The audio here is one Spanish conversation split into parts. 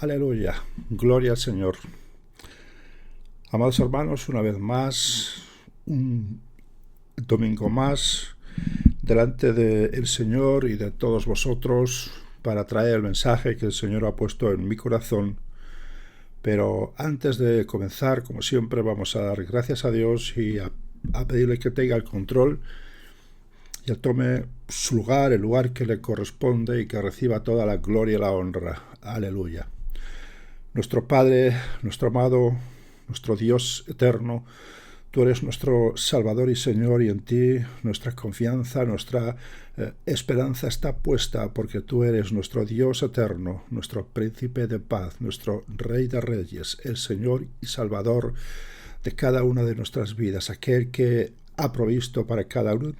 Aleluya, gloria al Señor. Amados hermanos, una vez más, un domingo más, delante del Señor y de todos vosotros, para traer el mensaje que el Señor ha puesto en mi corazón. Pero antes de comenzar, como siempre, vamos a dar gracias a Dios y a pedirle que tenga el control y tome su lugar, el lugar que le corresponde, y que reciba toda la gloria y la honra. Aleluya. Nuestro Padre, nuestro amado, nuestro Dios eterno, tú eres nuestro Salvador y Señor, y en ti nuestra confianza, nuestra esperanza está puesta, porque tú eres nuestro Dios eterno, nuestro Príncipe de paz, nuestro Rey de Reyes, el Señor y Salvador de cada una de nuestras vidas, aquel que ha provisto para cada uno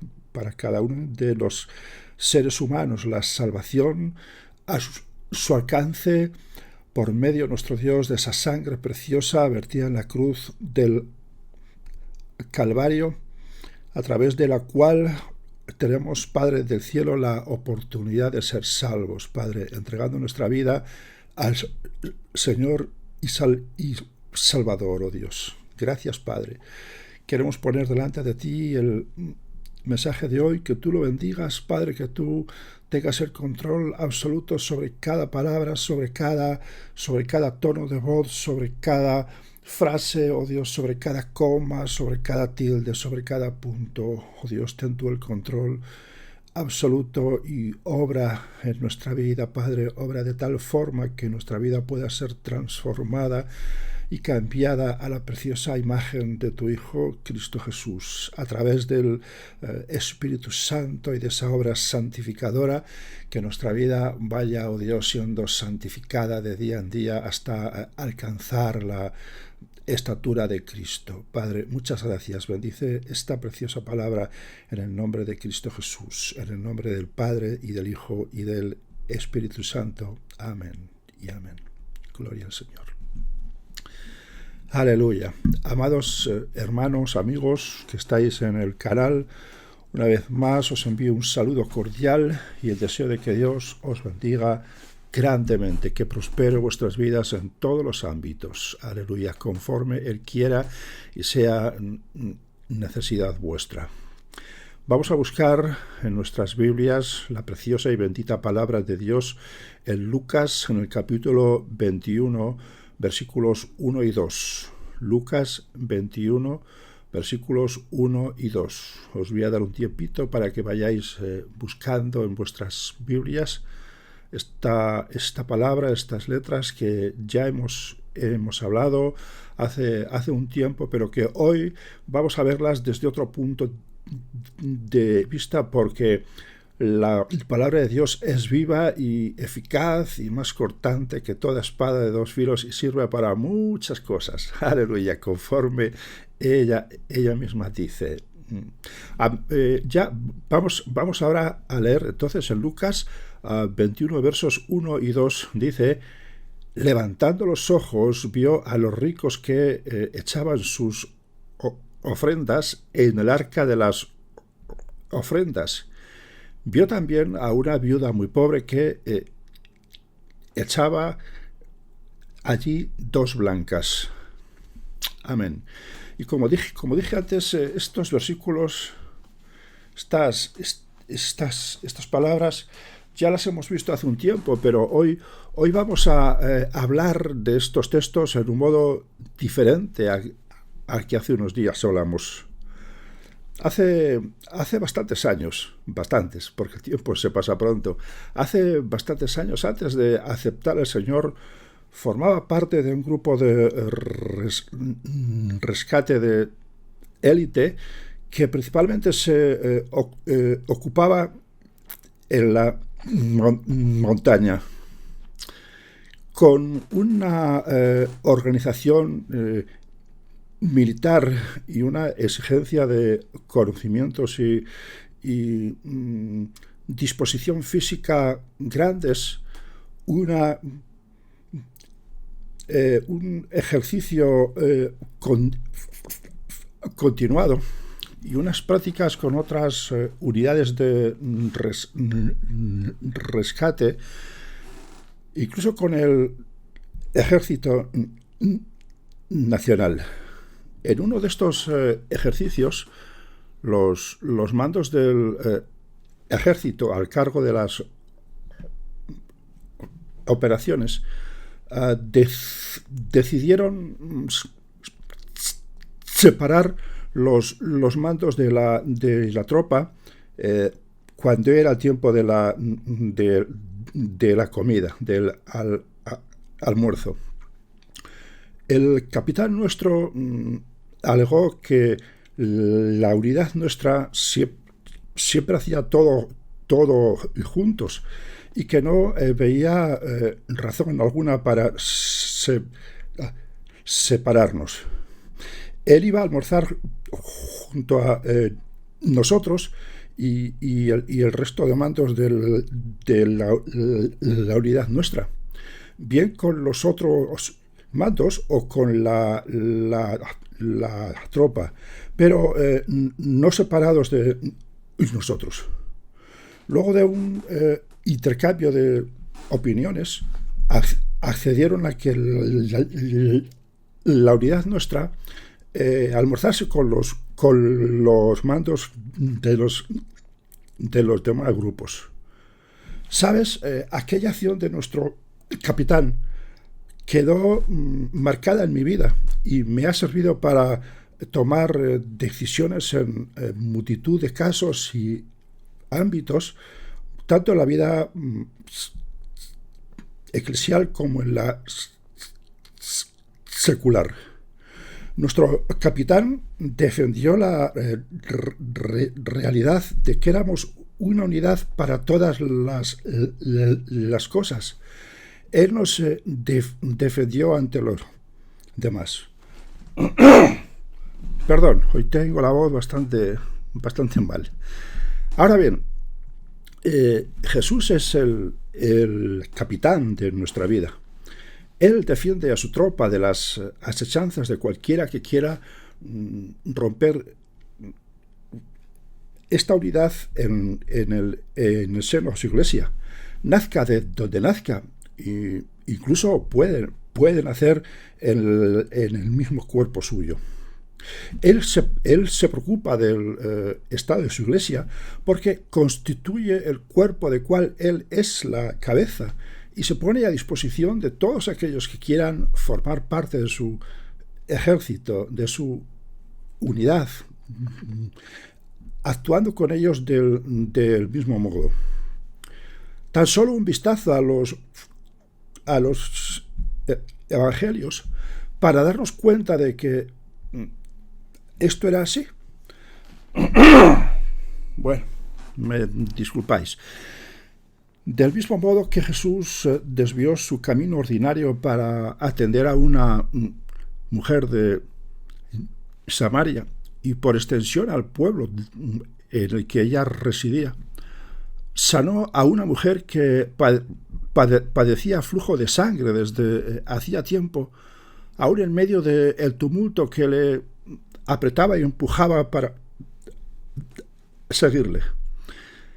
de los seres humanos la salvación a su alcance, por medio, nuestro Dios, de esa sangre preciosa vertida en la cruz del Calvario, a través de la cual tenemos, Padre del cielo, la oportunidad de ser salvos, Padre, entregando nuestra vida al Señor y Salvador, oh Dios. Gracias, Padre. Queremos poner delante de ti el mensaje de hoy, que tú lo bendigas, Padre, que tú tengas el control absoluto sobre cada palabra, sobre cada tono de voz, sobre cada frase, oh Dios, sobre cada coma, sobre cada tilde, sobre cada punto. Oh Dios, ten tú el control absoluto y obra en nuestra vida, Padre, obra de tal forma que nuestra vida pueda ser transformada y cambiada a la preciosa imagen de tu Hijo, Cristo Jesús, a través del Espíritu Santo y de esa obra santificadora, que nuestra vida vaya, oh Dios, siendo santificada de día en día hasta alcanzar la estatura de Cristo. Padre, muchas gracias. Bendice esta preciosa palabra en el nombre de Cristo Jesús, en el nombre del Padre y del Hijo y del Espíritu Santo. Amén y amén. Gloria al Señor. Aleluya. Amados hermanos, amigos que estáis en el canal, una vez más os envío un saludo cordial y el deseo de que Dios os bendiga grandemente, que prospere vuestras vidas en todos los ámbitos. Aleluya, conforme Él quiera y sea necesidad vuestra. Vamos a buscar en nuestras Biblias la preciosa y bendita palabra de Dios en Lucas, en el capítulo 21, versículos 1 y 2. Lucas 21, versículos 1 y 2. Os voy a dar un tiempito para que vayáis buscando en vuestras Biblias esta palabra, estas letras que ya hemos hablado hace un tiempo, pero que hoy vamos a verlas desde otro punto de vista, porque la palabra de Dios es viva y eficaz y más cortante que toda espada de dos filos, y sirve para muchas cosas. Aleluya, conforme ella misma dice. Ya vamos ahora a leer entonces en Lucas 21 versos 1 y 2. Dice: levantando los ojos vio a los ricos que echaban sus ofrendas en el arca de las ofrendas. Vio también a una viuda muy pobre que echaba allí 2 blancas. Amén. Y como dije antes, estos versículos, estas palabras, ya las hemos visto hace un tiempo, pero hoy vamos a hablar de estos textos en un modo diferente al que hace unos días hablamos. Hace bastantes años, porque el tiempo se pasa pronto, hace bastantes años, antes de aceptar al Señor, formaba parte de un grupo de rescate de élite que principalmente se ocupaba en la montaña, con una organización militar y una exigencia de conocimientos y disposición física grandes, un ejercicio continuado y unas prácticas con otras unidades de rescate, incluso con el ejército nacional. En uno de estos ejercicios, los mandos del ejército al cargo de las operaciones decidieron separar los mandos de la tropa cuando era el tiempo de la comida, del almuerzo. El capitán nuestro alegó que la unidad nuestra siempre hacía todo juntos y que no veía razón alguna para separarnos. Él iba a almorzar junto a nosotros y el resto de mandos de la unidad nuestra, bien con los otros mandos o con la tropa, pero no separados de nosotros. Luego de un intercambio de opiniones, accedieron a que la unidad nuestra almorzase con los mandos de los demás grupos. ¿Sabes? Aquella acción de nuestro capitán quedó marcada en mi vida y me ha servido para tomar decisiones en multitud de casos y ámbitos, tanto en la vida eclesial como en la secular. Nuestro capitán defendió la realidad de que éramos una unidad para todas las cosas. Él nos defendió ante los demás. Perdón, hoy tengo la voz bastante mal. Ahora bien, Jesús es el capitán de nuestra vida. Él defiende a su tropa de las asechanzas de cualquiera que quiera romper esta unidad en el seno de su iglesia. Nazca de donde nazca, e incluso puede nacer en el mismo cuerpo suyo. Él se preocupa del estado de su iglesia porque constituye el cuerpo del cual él es la cabeza y se pone a disposición de todos aquellos que quieran formar parte de su ejército, de su unidad, actuando con ellos del mismo modo. Tan solo un vistazo a los evangelios para darnos cuenta de que esto era así. Bueno, me disculpáis. Del mismo modo que Jesús desvió su camino ordinario para atender a una mujer de Samaria y por extensión al pueblo en el que ella residía, sanó a una mujer que padecía flujo de sangre desde hacía tiempo, aún en medio del tumulto que le apretaba y empujaba para seguirle.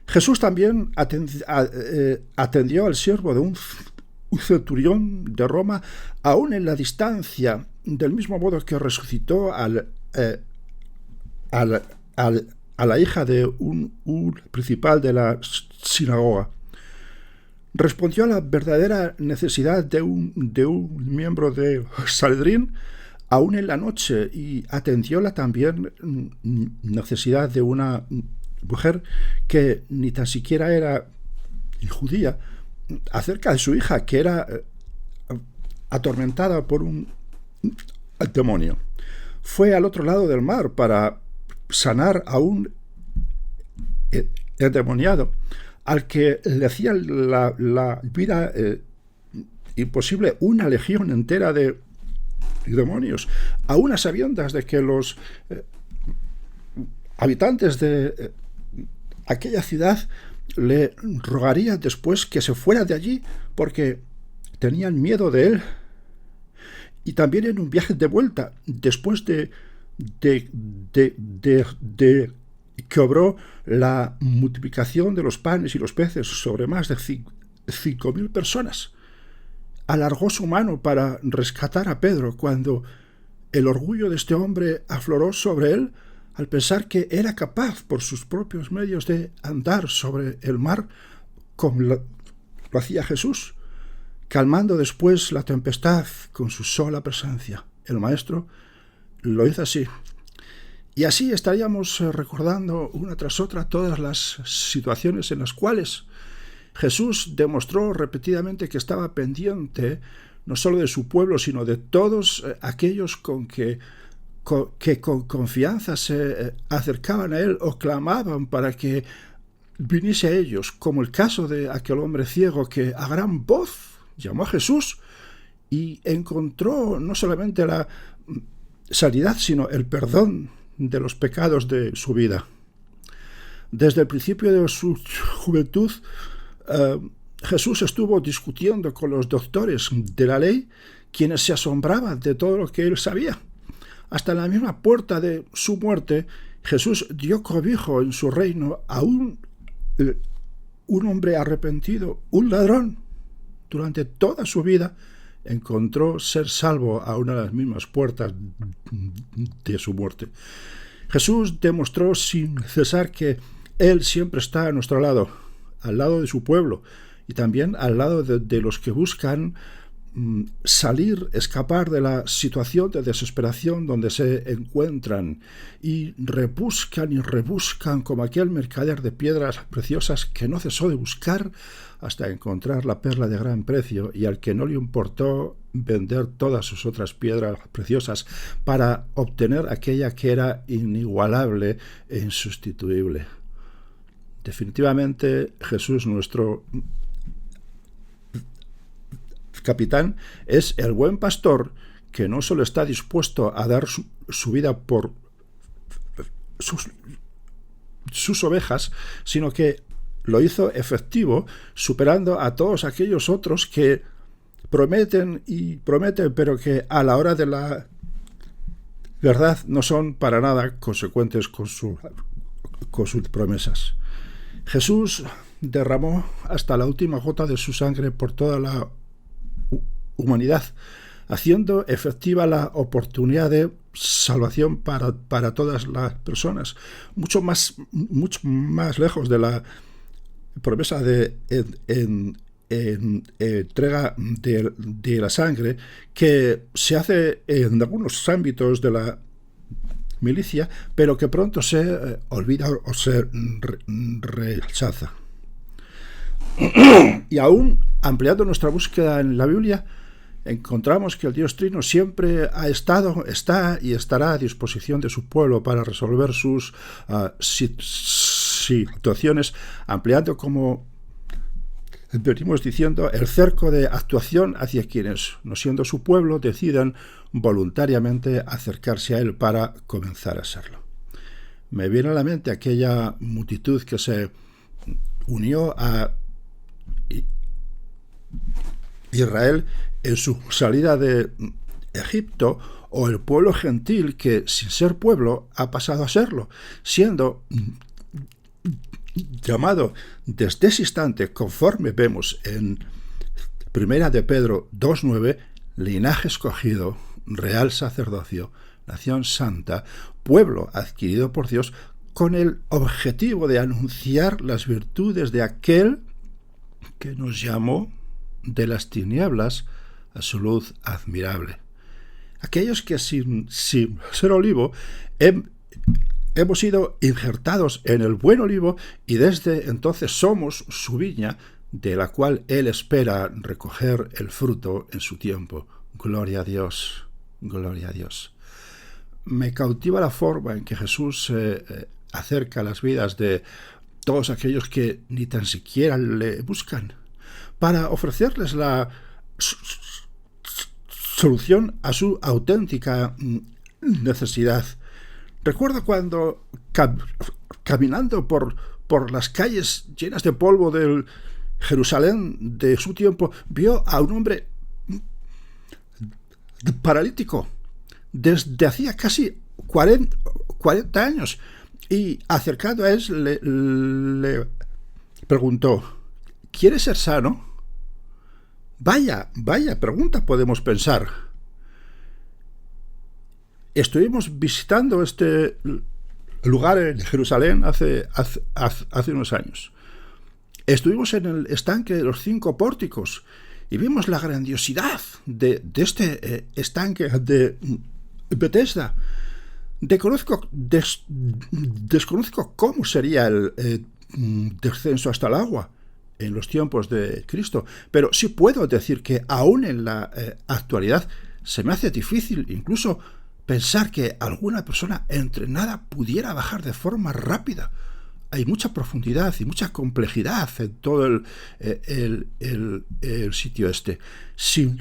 Jesús también atendió al siervo de un centurión de Roma, aún en la distancia, del mismo modo que resucitó a la hija de un principal de la sinagoga. Respondió a la verdadera necesidad de un miembro de Sanedrín, aún en la noche, y atendió la también necesidad de una mujer que ni tan siquiera era judía, acerca de su hija, que era atormentada por un demonio. Fue al otro lado del mar para sanar a un endemoniado al que le hacía la vida imposible una legión entera de demonios, aún a sabiendas de que los habitantes de aquella ciudad le rogarían después que se fuera de allí porque tenían miedo de él. Y también en un viaje de vuelta, después de que obró la multiplicación de los panes y los peces sobre más de 5.000 personas, alargó su mano para rescatar a Pedro cuando el orgullo de este hombre afloró sobre él al pensar que era capaz por sus propios medios de andar sobre el mar como lo hacía Jesús, calmando después la tempestad con su sola presencia. El Maestro lo hizo así. Y así estaríamos recordando una tras otra todas las situaciones en las cuales Jesús demostró repetidamente que estaba pendiente no solo de su pueblo, sino de todos aquellos que con confianza se acercaban a él o clamaban para que viniese a ellos, como el caso de aquel hombre ciego que a gran voz llamó a Jesús y encontró no solamente la sanidad, sino el perdón de los pecados de su vida. Desde el principio de su juventud, Jesús estuvo discutiendo con los doctores de la ley, quienes se asombraban de todo lo que él sabía. Hasta en la misma puerta de su muerte, Jesús dio cobijo en su reino a un hombre arrepentido, un ladrón. Durante toda su vida encontró ser salvo a una de las mismas puertas de su muerte. Jesús demostró sin cesar que Él siempre está a nuestro lado, al lado de su pueblo y también al lado de los que buscan salir, escapar de la situación de desesperación donde se encuentran y rebuscan como aquel mercader de piedras preciosas que no cesó de buscar hasta encontrar la perla de gran precio y al que no le importó vender todas sus otras piedras preciosas para obtener aquella que era inigualable e insustituible. Definitivamente Jesús, nuestro capitán, es el buen pastor que no solo está dispuesto a dar su vida por sus ovejas, sino que lo hizo efectivo, superando a todos aquellos otros que prometen, pero que a la hora de la verdad no son para nada consecuentes con sus promesas. Jesús derramó hasta la última gota de su sangre por toda la humanidad, haciendo efectiva la oportunidad de salvación para todas las personas, mucho más lejos de la promesa de entrega de la sangre que se hace en algunos ámbitos de la milicia, pero que pronto se olvida o se rechaza. Y aún ampliando nuestra búsqueda en la Biblia, encontramos que el Dios Trino siempre ha estado, está y estará a disposición de su pueblo para resolver sus situaciones, ampliando, como venimos diciendo, el cerco de actuación hacia quienes, no siendo su pueblo, decidan voluntariamente acercarse a él para comenzar a serlo. Me viene a la mente aquella multitud que se unió a Israel en su salida de Egipto, o el pueblo gentil que, sin ser pueblo, ha pasado a serlo, siendo llamado desde ese instante, conforme vemos en 1 de Pedro 2:9, linaje escogido, real sacerdocio, nación santa, pueblo adquirido por Dios, con el objetivo de anunciar las virtudes de aquel que nos llamó de las tinieblas a su luz admirable. Aquellos que sin ser olivo hemos sido injertados en el buen olivo y desde entonces somos su viña, de la cual Él espera recoger el fruto en su tiempo. Gloria a Dios, gloria a Dios. Me cautiva la forma en que Jesús se acerca a las vidas de todos aquellos que ni tan siquiera le buscan, para ofrecerles la solución a su auténtica necesidad. Recuerdo cuando caminando por las calles llenas de polvo del Jerusalén de su tiempo, vio a un hombre paralítico desde hacía casi 40 años y acercado a él le preguntó: ¿quieres ser sano? Vaya pregunta podemos pensar. Estuvimos visitando este lugar en Jerusalén hace unos años. Estuvimos en el estanque de los 5 pórticos y vimos la grandiosidad de este estanque de Betesda. Desconozco cómo sería el descenso hasta el agua en los tiempos de Cristo, pero sí puedo decir que aún en la actualidad se me hace difícil incluso pensar que alguna persona entrenada pudiera bajar de forma rápida. Hay mucha profundidad y mucha complejidad en todo el sitio este. Sin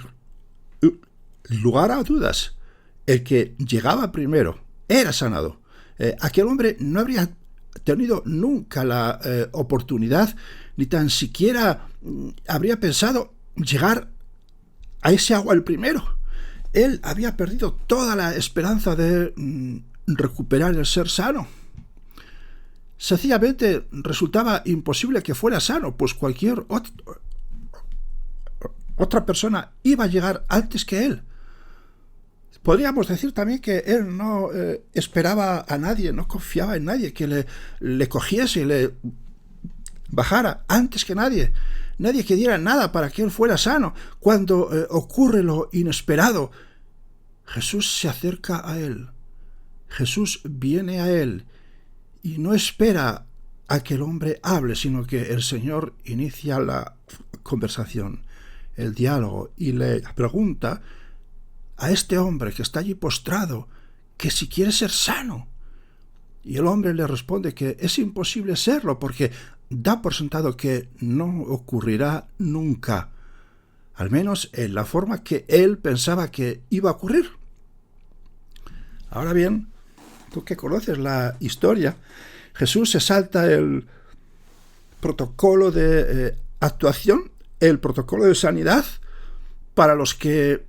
lugar a dudas, el que llegaba primero era sanado. Aquel hombre no habría tenido nunca la oportunidad, ni tan siquiera habría pensado llegar a ese agua el primero. Él había perdido toda la esperanza de recuperar el ser sano. Sencillamente resultaba imposible que fuera sano, pues cualquier otra persona iba a llegar antes que él. Podríamos decir también que él no esperaba a nadie, no confiaba en nadie que le cogiese y le bajara antes que nadie. Nadie que diera nada para que él fuera sano. Cuando ocurre lo inesperado, Jesús se acerca a él. Jesús viene a él y no espera a que el hombre hable, sino que el Señor inicia la conversación, el diálogo, y le pregunta a este hombre que está allí postrado que si quiere ser sano. Y el hombre le responde que es imposible serlo porque da por sentado que no ocurrirá nunca, al menos en la forma que él pensaba que iba a ocurrir. Ahora bien, tú que conoces la historia, Jesús se salta el protocolo de actuación, el protocolo de sanidad para los que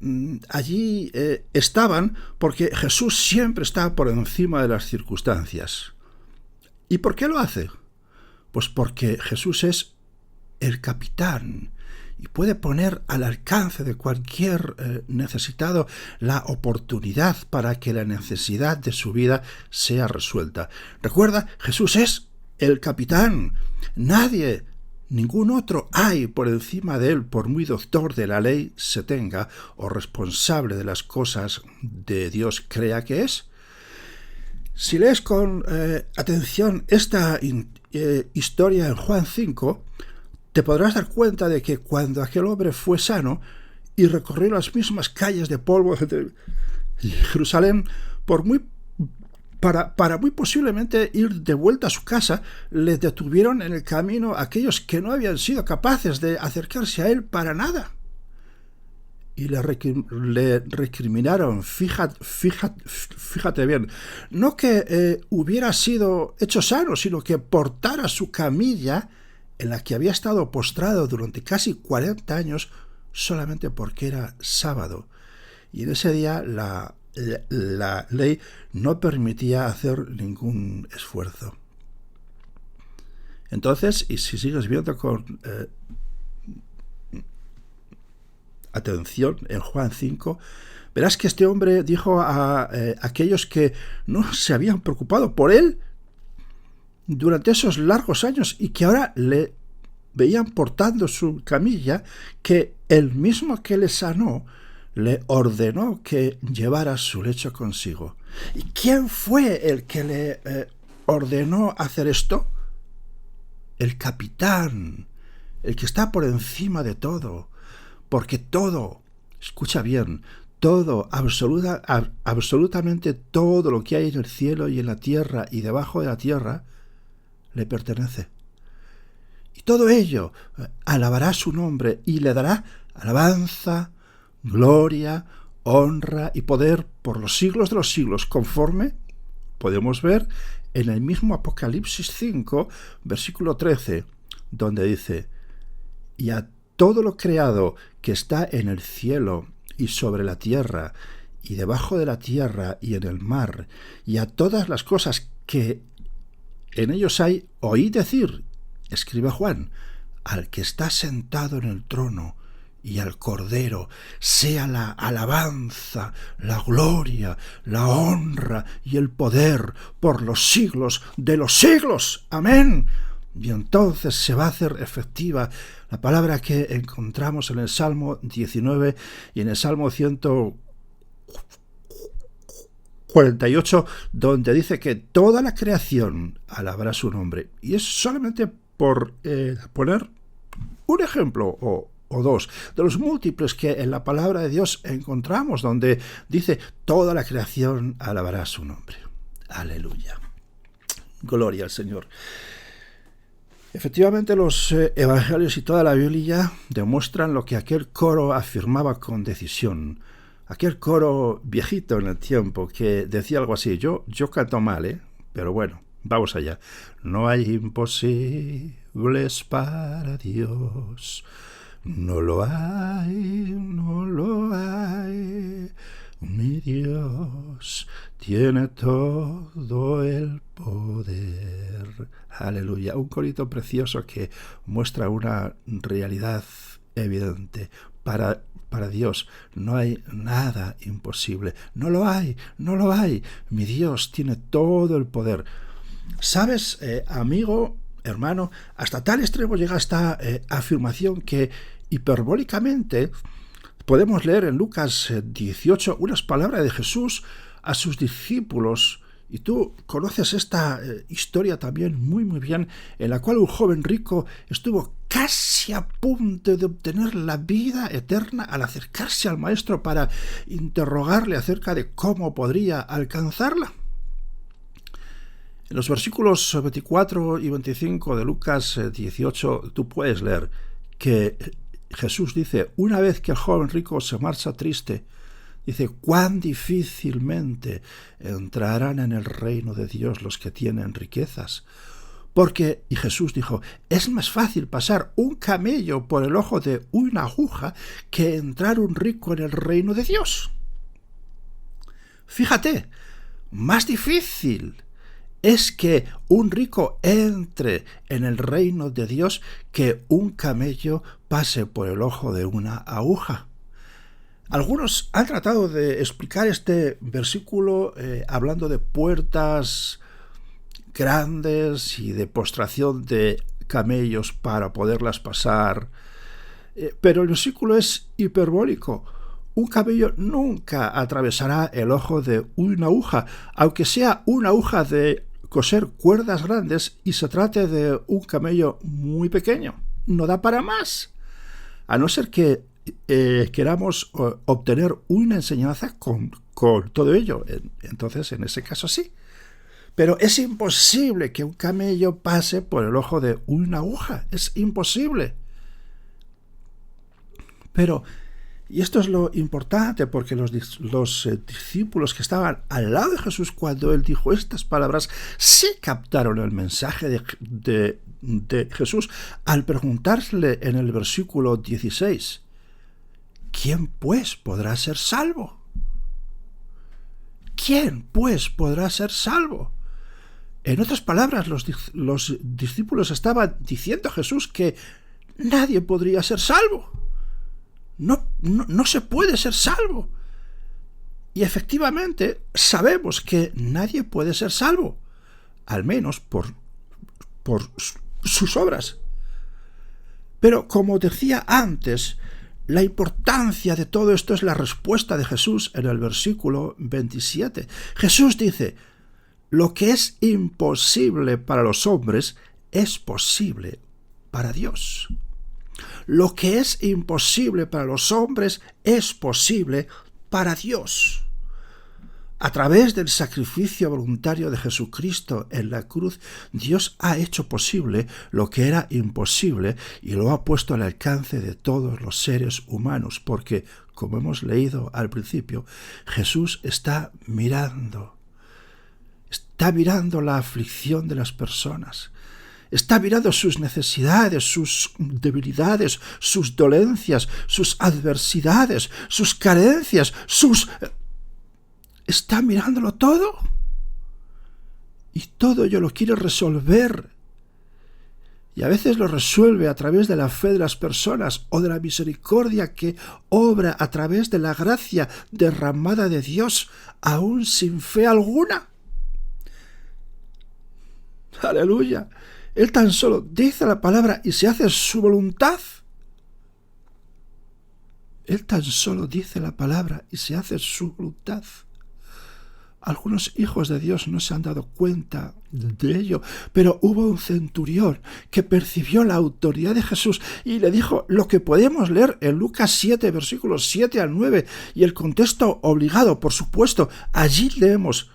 allí estaban, porque Jesús siempre está por encima de las circunstancias. ¿Y por qué lo hace? Pues porque Jesús es el capitán y puede poner al alcance de cualquier necesitado la oportunidad para que la necesidad de su vida sea resuelta. Recuerda, Jesús es el capitán. Nadie, ningún otro hay por encima de él, por muy doctor de la ley se tenga o responsable de las cosas de Dios crea que es. Si lees con atención esta historia en Juan 5, te podrás dar cuenta de que cuando aquel hombre fue sano y recorrió las mismas calles de polvo de Jerusalén, para muy posiblemente ir de vuelta a su casa, le detuvieron en el camino aquellos que no habían sido capaces de acercarse a él para nada. Y le recriminaron, fíjate bien, no que hubiera sido hecho sano, sino que portara su camilla en la que había estado postrado durante casi 40 años solamente porque era sábado. Y en ese día la ley no permitía hacer ningún esfuerzo. Entonces, y si sigues viendo con atención en Juan 5, verás que este hombre dijo a aquellos que no se habían preocupado por él durante esos largos años y que ahora le veían portando su camilla, que el mismo que le sanó le ordenó que llevara su lecho consigo. ¿Y quién fue el que le ordenó hacer esto? El capitán, el que está por encima de todo, porque todo, escucha bien, todo, absolutamente todo lo que hay en el cielo y en la tierra y debajo de la tierra, le pertenece. Y todo ello alabará su nombre y le dará alabanza, gloria, honra y poder por los siglos de los siglos, conforme podemos ver en el mismo Apocalipsis 5, versículo 13, donde dice: y a todo lo creado que está en el cielo y sobre la tierra y debajo de la tierra y en el mar, y a todas las cosas que en ellos hay, oí decir, escribe Juan, al que está sentado en el trono y al Cordero sea la alabanza, la gloria, la honra y el poder por los siglos de los siglos. Amén. Y entonces se va a hacer efectiva la palabra que encontramos en el Salmo 19 y en el Salmo 148, donde dice que toda la creación alabará su nombre. Y es solamente por poner un ejemplo o dos de los múltiples que en la palabra de Dios encontramos, donde dice toda la creación alabará su nombre. Aleluya. Gloria al Señor. Efectivamente, los evangelios y toda la Biblia demuestran lo que aquel coro afirmaba con decisión. Aquel coro viejito en el tiempo que decía algo así. Yo canto mal, pero bueno, vamos allá. No hay imposibles para Dios. No lo hay, no lo hay. Mi Dios tiene todo el poder. Aleluya. Un corito precioso que muestra una realidad evidente. Para Dios no hay nada imposible. No lo hay, no lo hay. Mi Dios tiene todo el poder. ¿Sabes, amigo, hermano? Hasta tal extremo llega esta afirmación que hiperbólicamente podemos leer en Lucas 18 unas palabras de Jesús a sus discípulos. Y tú conoces esta historia también muy bien, en la cual un joven rico estuvo casi a punto de obtener la vida eterna al acercarse al maestro para interrogarle acerca de cómo podría alcanzarla. En los versículos 24 y 25 de Lucas 18 tú puedes leer que Jesús dice, una vez que el joven rico se marcha triste, dice, cuán difícilmente entrarán en el reino de Dios los que tienen riquezas. Y Jesús dijo, es más fácil pasar un camello por el ojo de una aguja que entrar un rico en el reino de Dios. Fíjate, más difícil es que un rico entre en el reino de Dios que un camello pase por el ojo de una aguja. Algunos han tratado de explicar este versículo hablando de puertas grandes y de postración de camellos para poderlas pasar. Pero el versículo es hiperbólico. Un camello nunca atravesará el ojo de una aguja, aunque sea una aguja de coser cuerdas grandes y se trate de un camello muy pequeño. No da para más. A no ser que queramos obtener una enseñanza con todo ello. Entonces, en ese caso sí. Pero es imposible que un camello pase por el ojo de una aguja. Es imposible. Pero, y esto es lo importante, porque los discípulos que estaban al lado de Jesús cuando él dijo estas palabras, sí captaron el mensaje de Jesús al preguntarle en el versículo 16, ¿quién pues podrá ser salvo? ¿Quién pues podrá ser salvo? En otras palabras, los discípulos estaban diciendo a Jesús que nadie podría ser salvo. No se puede ser salvo. Y efectivamente sabemos que nadie puede ser salvo, al menos por sus obras. Pero como decía antes, la importancia de todo esto es la respuesta de Jesús en el versículo 27. Jesús dice, lo que es imposible para los hombres es posible para Dios. Lo que es imposible para los hombres es posible para Dios. A través del sacrificio voluntario de Jesucristo en la cruz, Dios ha hecho posible lo que era imposible y lo ha puesto al alcance de todos los seres humanos, porque, como hemos leído al principio, Jesús está mirando la aflicción de las personas. Está mirando sus necesidades, sus debilidades, sus dolencias, sus adversidades, sus carencias, Está mirándolo todo. Y todo ello lo quiere resolver. Y a veces lo resuelve a través de la fe de las personas o de la misericordia que obra a través de la gracia derramada de Dios, aún sin fe alguna. ¡Aleluya! Él tan solo dice la palabra y se hace su voluntad. Él tan solo dice la palabra y se hace su voluntad. Algunos hijos de Dios no se han dado cuenta de ello, pero hubo un centurión que percibió la autoridad de Jesús y le dijo lo que podemos leer en Lucas 7, versículos 7 al 9, y el contexto obligado, por supuesto. Allí leemos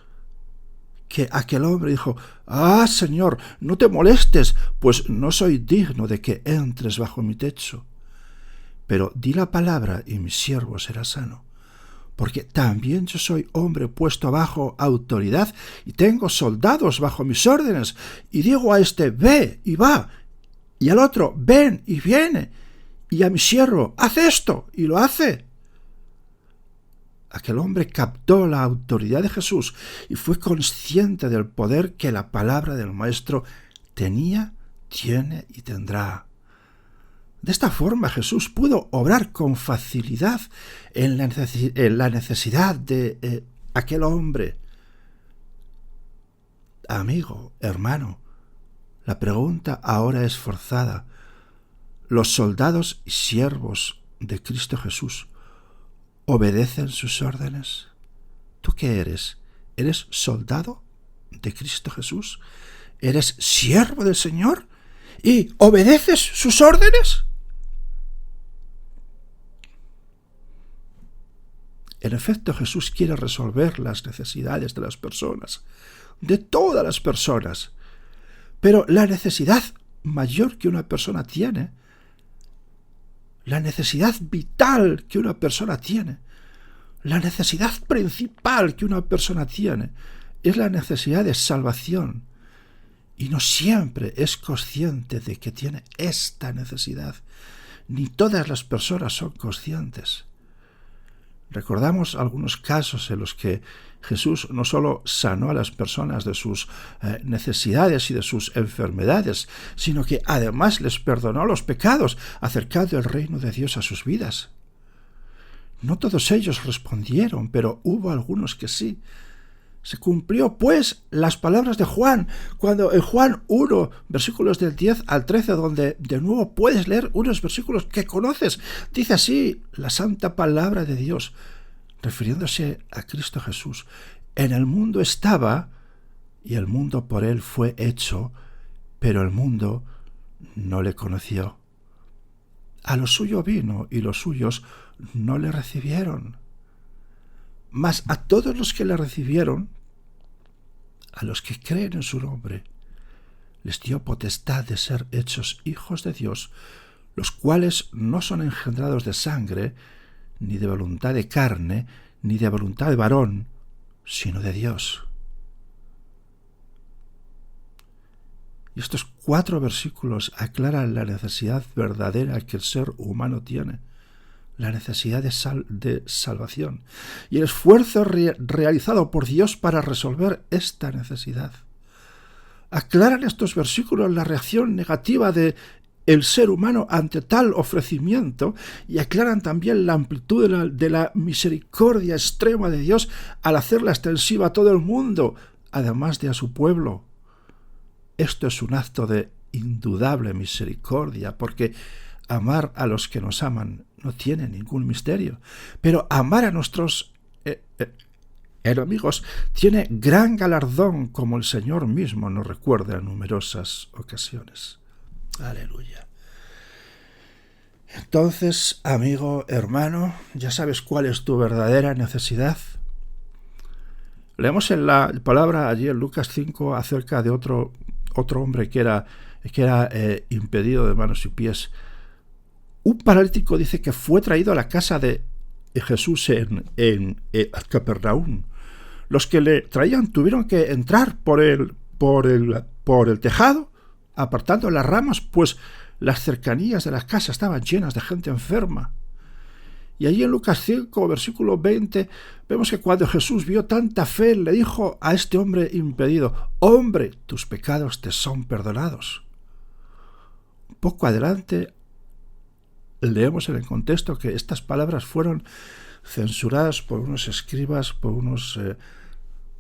que aquel hombre dijo: «Ah, Señor, no te molestes, pues no soy digno de que entres bajo mi techo. Pero di la palabra y mi siervo será sano. Porque también yo soy hombre puesto bajo autoridad y tengo soldados bajo mis órdenes. Y digo a este: ve y va, y al otro: ven y viene, y a mi siervo: haz esto, y lo hace». Aquel hombre captó la autoridad de Jesús y fue consciente del poder que la palabra del Maestro tenía, tiene y tendrá. De esta forma Jesús pudo obrar con facilidad en la necesidad de aquel hombre. Amigo, hermano, la pregunta ahora es forzada. ¿Los soldados y siervos de Cristo Jesús obedecen sus órdenes? ¿Tú qué eres? ¿Eres soldado de Cristo Jesús? ¿Eres siervo del Señor? ¿Y obedeces sus órdenes? En efecto, Jesús quiere resolver las necesidades de las personas, de todas las personas. Pero la necesidad mayor que una persona tiene, la necesidad vital que una persona tiene, la necesidad principal que una persona tiene, es la necesidad de salvación. Y no siempre es consciente de que tiene esta necesidad. Ni todas las personas son conscientes. Recordamos algunos casos en los que Jesús no solo sanó a las personas de sus necesidades y de sus enfermedades, sino que además les perdonó los pecados, acercando el reino de Dios a sus vidas. No todos ellos respondieron, pero hubo algunos que sí. Se cumplió, pues, las palabras de Juan, cuando en Juan 1, versículos del 10 al 13, donde de nuevo puedes leer unos versículos que conoces. Dice así la santa palabra de Dios, refiriéndose a Cristo Jesús: «En el mundo estaba, y el mundo por él fue hecho, pero el mundo no le conoció. A lo suyo vino, y los suyos no le recibieron. Mas a todos los que le recibieron, a los que creen en su nombre, les dio potestad de ser hechos hijos de Dios, los cuales no son engendrados de sangre, ni de voluntad de carne, ni de voluntad de varón, sino de Dios». Y estos 4 versículos aclaran la necesidad verdadera que el ser humano tiene, la necesidad de salvación y el esfuerzo realizado por Dios para resolver esta necesidad. Aclaran estos versículos la reacción negativa del ser humano ante tal ofrecimiento y aclaran también la amplitud de la misericordia extrema de Dios al hacerla extensiva a todo el mundo, además de a su pueblo. Esto es un acto de indudable misericordia, porque amar a los que nos aman no tiene ningún misterio, pero amar a nuestros enemigos tiene gran galardón, como el Señor mismo nos recuerda en numerosas ocasiones. Aleluya. Entonces, amigo, hermano, ya sabes cuál es tu verdadera necesidad. Leemos en la palabra allí en Lucas 5 acerca de otro hombre que era impedido de manos y pies. Un paralítico dice que fue traído a la casa de Jesús en Capernaum. Los que le traían tuvieron que entrar por el tejado, apartando las ramas, pues las cercanías de la casa estaban llenas de gente enferma. Y allí en Lucas 5, versículo 20, vemos que cuando Jesús vio tanta fe, le dijo a este hombre impedido: «Hombre, tus pecados te son perdonados». poco adelante leemos en el contexto que estas palabras fueron censuradas por unos escribas, por unos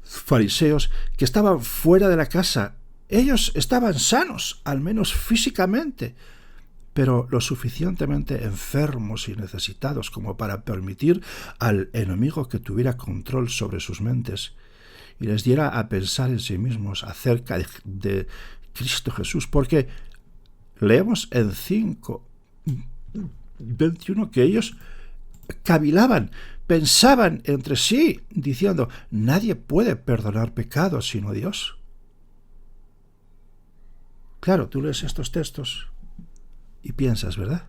fariseos que estaban fuera de la casa. Ellos estaban sanos, al menos físicamente, pero lo suficientemente enfermos y necesitados como para permitir al enemigo que tuviera control sobre sus mentes y les diera a pensar en sí mismos acerca de Cristo Jesús, porque leemos en 5:21 que ellos cavilaban, pensaban entre sí, diciendo: nadie puede perdonar pecados sino Dios. Claro, tú lees estos textos y piensas, ¿verdad?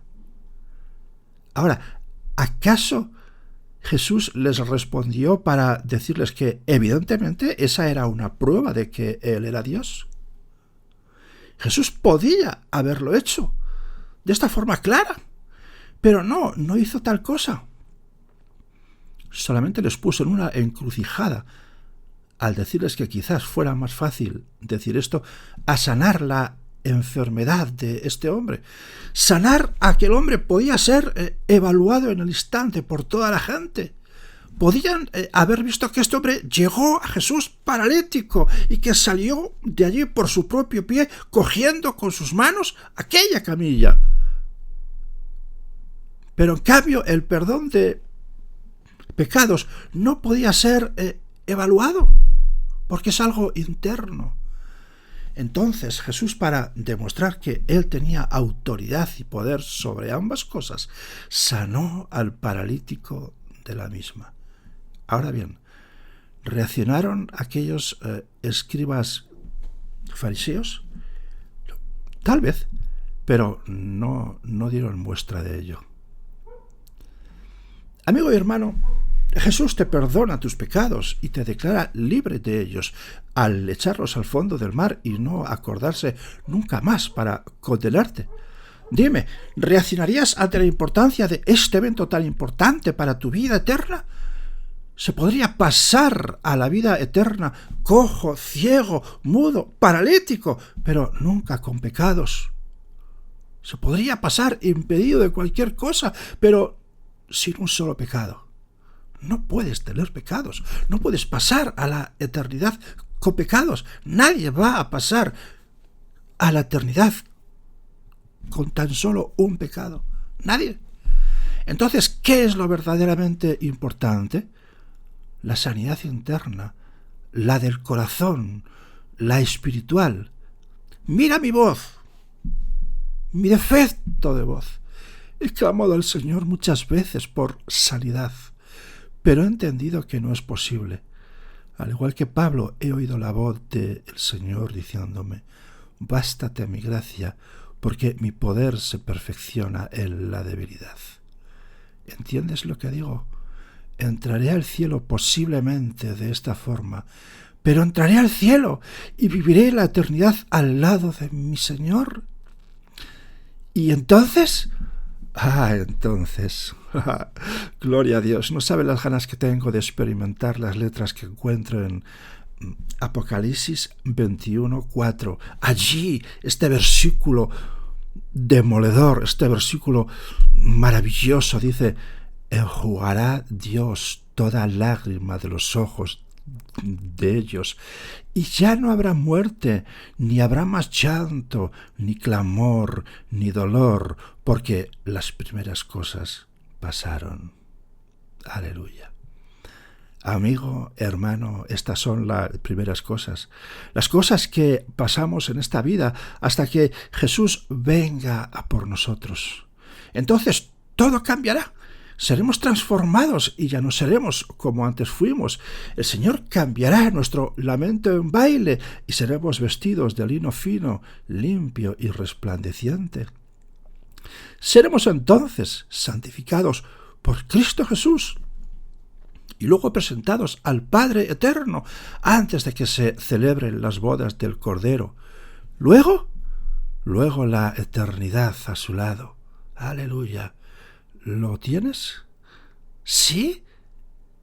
Ahora, ¿acaso Jesús les respondió para decirles que evidentemente esa era una prueba de que Él era Dios? Jesús podía haberlo hecho de esta forma clara, pero no hizo tal cosa. Solamente les puso en una encrucijada al decirles que quizás fuera más fácil decir esto a sanar la enfermedad de este hombre. Sanar a aquel hombre podía ser evaluado en el instante por toda la gente. Podían haber visto que este hombre llegó a Jesús paralítico y que salió de allí por su propio pie cogiendo con sus manos aquella camilla. Pero en cambio el perdón de pecados no podía ser evaluado porque es algo interno. Entonces Jesús, para demostrar que Él tenía autoridad y poder sobre ambas cosas, sanó al paralítico de la misma. Ahora bien, ¿reaccionaron aquellos escribas fariseos? Tal vez, pero no dieron muestra de ello. Amigo y hermano, Jesús te perdona tus pecados y te declara libre de ellos al echarlos al fondo del mar y no acordarse nunca más para condenarte. Dime, ¿reaccionarías ante la importancia de este evento tan importante para tu vida eterna? ¿Se podría pasar a la vida eterna cojo, ciego, mudo, paralítico, pero nunca con pecados? ¿Se podría pasar impedido de cualquier cosa, pero sin un solo pecado? No puedes tener pecados, no puedes pasar a la eternidad con pecados. Nadie va a pasar a la eternidad con tan solo un pecado. Nadie. Entonces, ¿qué es lo verdaderamente importante? La sanidad interna, la del corazón, la espiritual. Mira mi voz, mi defecto de voz. He clamado al Señor muchas veces por sanidad, pero he entendido que no es posible. Al igual que Pablo, he oído la voz del Señor diciéndome: bástate mi gracia, porque mi poder se perfecciona en la debilidad. ¿Entiendes lo que digo? Entraré al cielo posiblemente de esta forma, pero entraré al cielo y viviré la eternidad al lado de mi Señor. ¿Y entonces? Entonces, gloria a Dios, no sabe las ganas que tengo de experimentar las letras que encuentro en Apocalipsis 21:4. Allí, este versículo demoledor, este versículo maravilloso, dice: enjugará Dios toda lágrima de los ojos de ellos, y ya no habrá muerte, ni habrá más llanto, ni clamor, ni dolor, porque las primeras cosas pasaron. Aleluya. Amigo, hermano, estas son las primeras cosas, las cosas que pasamos en esta vida hasta que Jesús venga a por nosotros. Entonces todo cambiará. Seremos transformados y ya no seremos como antes fuimos. El Señor cambiará nuestro lamento en baile y seremos vestidos de lino fino, limpio y resplandeciente. Seremos entonces santificados por Cristo Jesús y luego presentados al Padre Eterno antes de que se celebren las bodas del Cordero. Luego la eternidad a su lado. Aleluya. ¿Lo tienes? ¿Sí?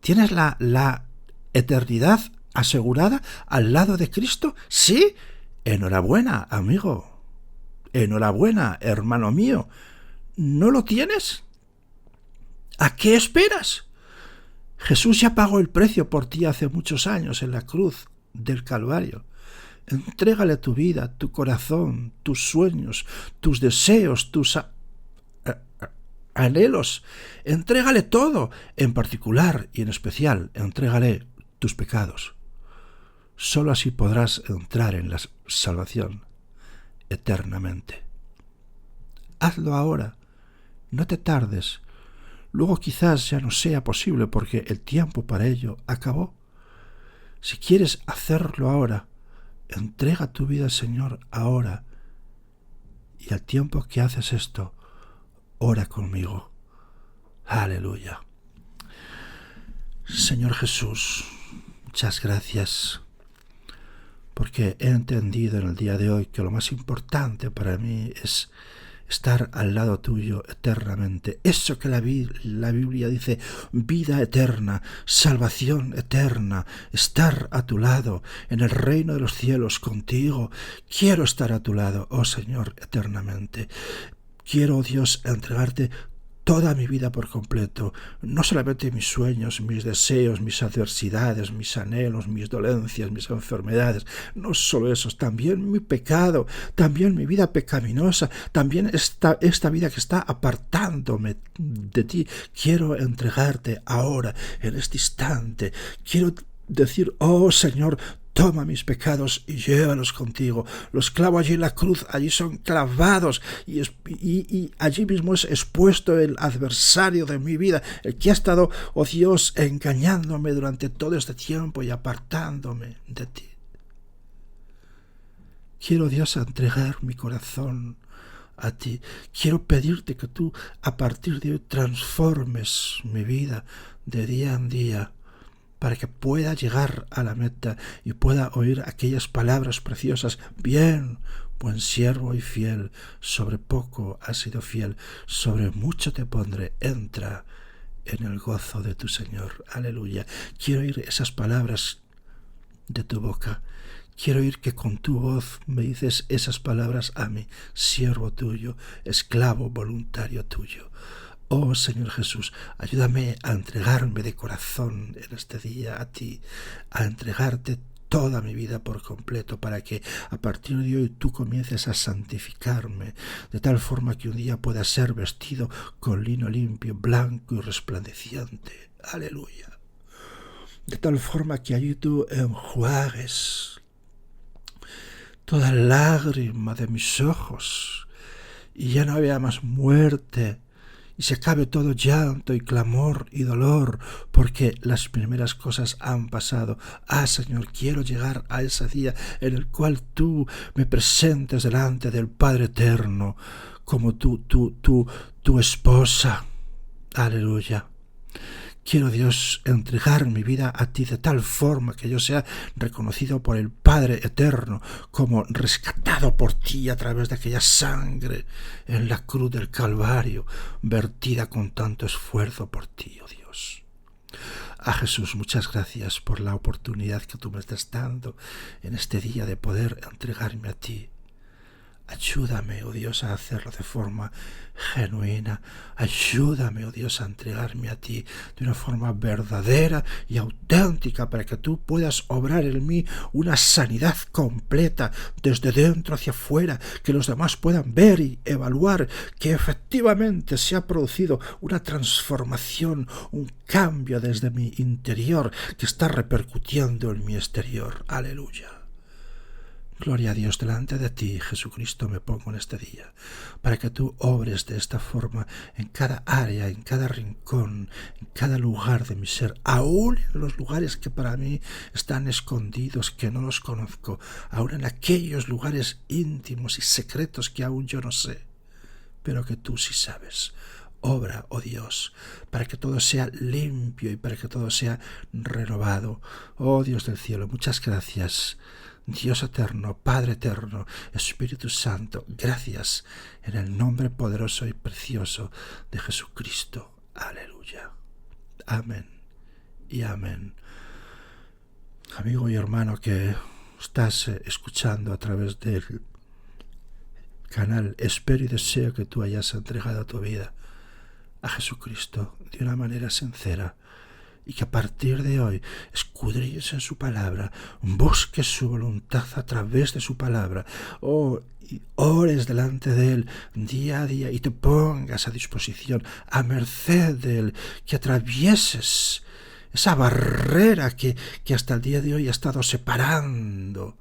¿Tienes la eternidad asegurada al lado de Cristo? ¿Sí? Enhorabuena, amigo. Enhorabuena, hermano mío. ¿No lo tienes? ¿A qué esperas? Jesús ya pagó el precio por ti hace muchos años en la cruz del Calvario. Entrégale tu vida, tu corazón, tus sueños, tus deseos, tus anhelos. Entrégale todo, en particular y en especial, entrégale tus pecados. Solo así podrás entrar en la salvación eternamente. Hazlo ahora, no te tardes. Luego quizás ya no sea posible porque el tiempo para ello acabó. Si quieres hacerlo ahora, entrega tu vida al Señor ahora. Y al tiempo que haces esto, ora conmigo. Aleluya. Señor Jesús, muchas gracias, porque he entendido en el día de hoy que lo más importante para mí es estar al lado tuyo eternamente. Eso que la Biblia dice, vida eterna, salvación eterna, estar a tu lado, en el reino de los cielos contigo. Quiero estar a tu lado, oh Señor, eternamente. Quiero, Dios, entregarte toda mi vida por completo, no solamente mis sueños, mis deseos, mis adversidades, mis anhelos, mis dolencias, mis enfermedades, no solo esos, también mi pecado, también mi vida pecaminosa, también esta vida que está apartándome de ti. Quiero entregarte ahora, en este instante. Quiero decir, oh Señor, toma mis pecados y llévalos contigo. Los clavo allí en la cruz, allí son clavados y allí mismo es expuesto el adversario de mi vida, el que ha estado, oh Dios, engañándome durante todo este tiempo y apartándome de ti. Quiero, Dios, entregar mi corazón a ti. Quiero pedirte que tú, a partir de hoy, transformes mi vida de día en día, para que pueda llegar a la meta y pueda oír aquellas palabras preciosas. Bien, buen siervo y fiel, sobre poco has sido fiel, sobre mucho te pondré, entra en el gozo de tu Señor. Aleluya. Quiero oír esas palabras de tu boca. Quiero oír que con tu voz me dices esas palabras a mí, siervo tuyo, esclavo voluntario tuyo. Oh Señor Jesús, ayúdame a entregarme de corazón en este día a ti, a entregarte toda mi vida por completo, para que a partir de hoy tú comiences a santificarme, de tal forma que un día pueda ser vestido con lino limpio, blanco y resplandeciente. Aleluya. De tal forma que allí tú enjuagues toda lágrima de mis ojos y ya no haya más muerte, y se acabe todo llanto y clamor y dolor, porque las primeras cosas han pasado. Ah, Señor, quiero llegar a ese día en el cual tú me presentes delante del Padre Eterno como tu esposa. Aleluya. Quiero, Dios, entregar mi vida a ti de tal forma que yo sea reconocido por el Padre Eterno como rescatado por ti a través de aquella sangre en la cruz del Calvario, vertida con tanto esfuerzo por ti, oh Dios. A Jesús, muchas gracias por la oportunidad que tú me estás dando en este día de poder entregarme a ti. Ayúdame, oh Dios, a hacerlo de forma genuina. Ayúdame, oh Dios, a entregarme a ti de una forma verdadera y auténtica, para que tú puedas obrar en mí una sanidad completa desde dentro hacia afuera, que los demás puedan ver y evaluar que efectivamente se ha producido una transformación, un cambio desde mi interior que está repercutiendo en mi exterior. Aleluya. Gloria a Dios, delante de ti, Jesucristo, me pongo en este día, para que tú obres de esta forma en cada área, en cada rincón, en cada lugar de mi ser, aún en los lugares que para mí están escondidos, que no los conozco, aún en aquellos lugares íntimos y secretos que aún yo no sé, pero que tú sí sabes. Obra, oh Dios, para que todo sea limpio y para que todo sea renovado. Oh Dios del cielo, muchas gracias. Dios eterno, Padre eterno, Espíritu Santo, gracias en el nombre poderoso y precioso de Jesucristo. Aleluya. Amén y amén. Amigo y hermano que estás escuchando a través del canal, espero y deseo que tú hayas entregado tu vida a Jesucristo de una manera sincera y que a partir de hoy escudriñes en su palabra, busques su voluntad a través de su palabra, y ores delante de Él día a día y te pongas a disposición, a merced de Él, que atravieses esa barrera que hasta el día de hoy ha estado separando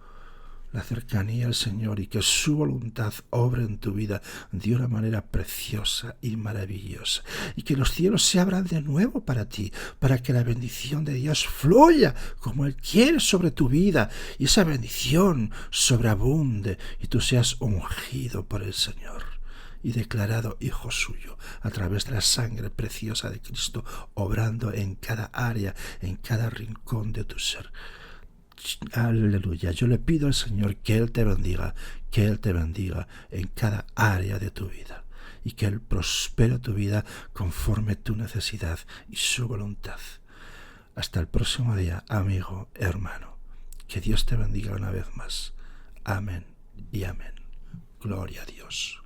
la cercanía al Señor, y que su voluntad obre en tu vida de una manera preciosa y maravillosa, y que los cielos se abran de nuevo para ti, para que la bendición de Dios fluya como Él quiere sobre tu vida, y esa bendición sobreabunde y tú seas ungido por el Señor y declarado hijo suyo a través de la sangre preciosa de Cristo, obrando en cada área, en cada rincón de tu ser. Aleluya. Yo le pido al Señor que Él te bendiga en cada área de tu vida, y que Él prospere tu vida conforme tu necesidad y su voluntad. Hasta el próximo día, amigo, hermano. Que Dios te bendiga una vez más. Amén y amén. Gloria a Dios.